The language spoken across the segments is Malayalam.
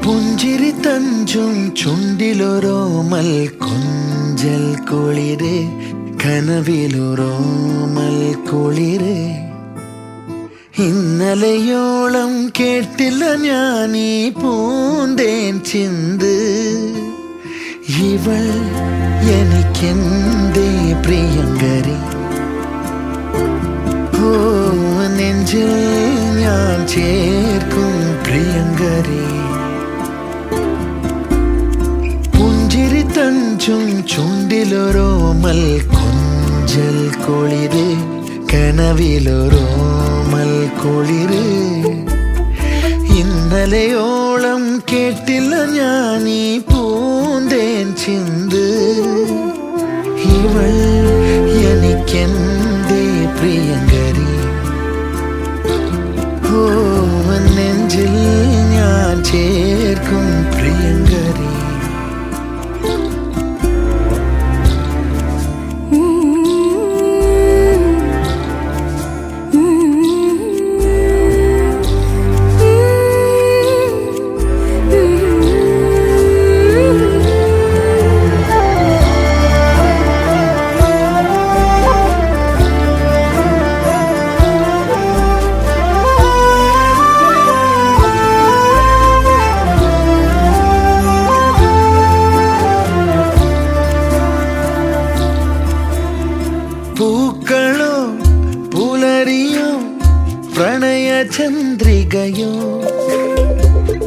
പുഞ്ചിരി തഞ്ചും ചുണ്ടിലൊരോമൽ കൊഞ്ചൽ കുളിര് കനവിലൊരോമൽ കുളിര് ഇന്നലെയോളം കേട്ടില്ല ഞാനീ പൂന്തേൻ ചിന്ത് ഇവൾ എനിക്കെന്തേ പ്രിയങ്കരി ഓ നെഞ്ചിൽ ഞാൻ ചേർക്കും പ്രിയങ്കരി പുഞ്ചിരി തഞ്ചും ചുണ്ടിലൊരോമൽ കൊഞ്ചൽ കുളിര് കനവിലൊരോമൽ കുളിര് ഇന്നലെയോളം കേട്ടില്ല ഞാനീ പൂന്തേൻ ചിന്ത് ഇവൾ എനിക്കെന്തേ പ്രിയങ്കരി ഓ നെഞ്ചിൽ ഞാൻ ചേർക്കും പ്രിയങ്കരി പൂക്കളോ പുലരിയോ പ്രണയ ചന്ദ്രികയോ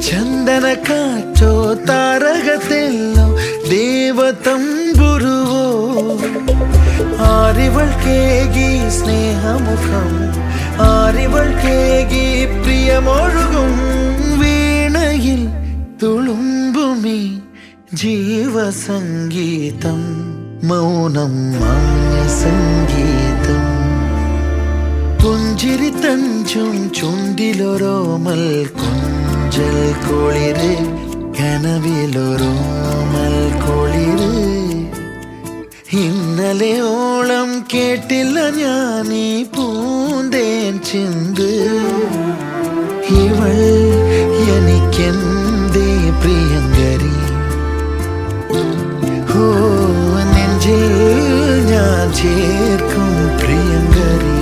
ചന്ദന കാറ്റോ താരകത്തെല്ലോ ദേവതമ്പുരുവോ ആരിവൾ കേകി സ്നേഹമുഖം ആരിവൾ കേകി പ്രിയമൊഴുകും വീണയിൽ തുളുമ്പുമീ ജീവസംഗീതം മൗനം മാന്യ സംഗീതം പുഞ്ചിരി തഞ്ചും ചുണ്ടിലൊരോമൽ കൊഞ്ചൽ കുളിര് കനവിലൊരോമൽ കുളിര് ഇന്നലെയോളം കേട്ടില്ല ഞാനീ പൂന്തേൻ ചിന്ത് ഇവൾ എനിക്കെന്തേ പ്രിയങ്കരി ഓ നെഞ്ചിൽ ഞാൻ ചേർക്കും പ്രിയങ്കരി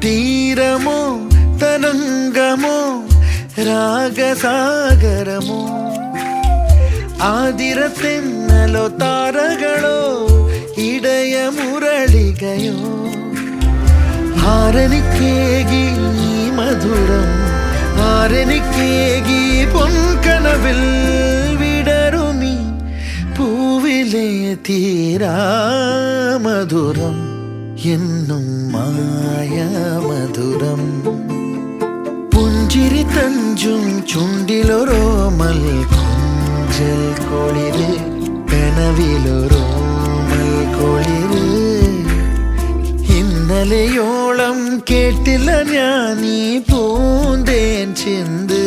തീരമോ തരംഗമോ രാഗസാഗരമോ ആതിരത്തെന്നലോ താരകളോ ഇടയ മുരളികയോ ആരെനിക്കേകി ഈ മധുരം ആരെനിക്കേകി പൊൻകനവിൽ വിടരുമീ പൂവിലെ തീരാമധുരം എന്നും മായാമധുരം പുഞ്ചിരി തഞ്ചും ചുണ്ടിലൊരോമൽ കൊഞ്ചൽ കുളിര് കനവിലൊരോമൽ കുളിര് ഇന്നലെയോളം കേട്ടില്ല ഞാനീ പൂന്തേൻ ചിന്ത്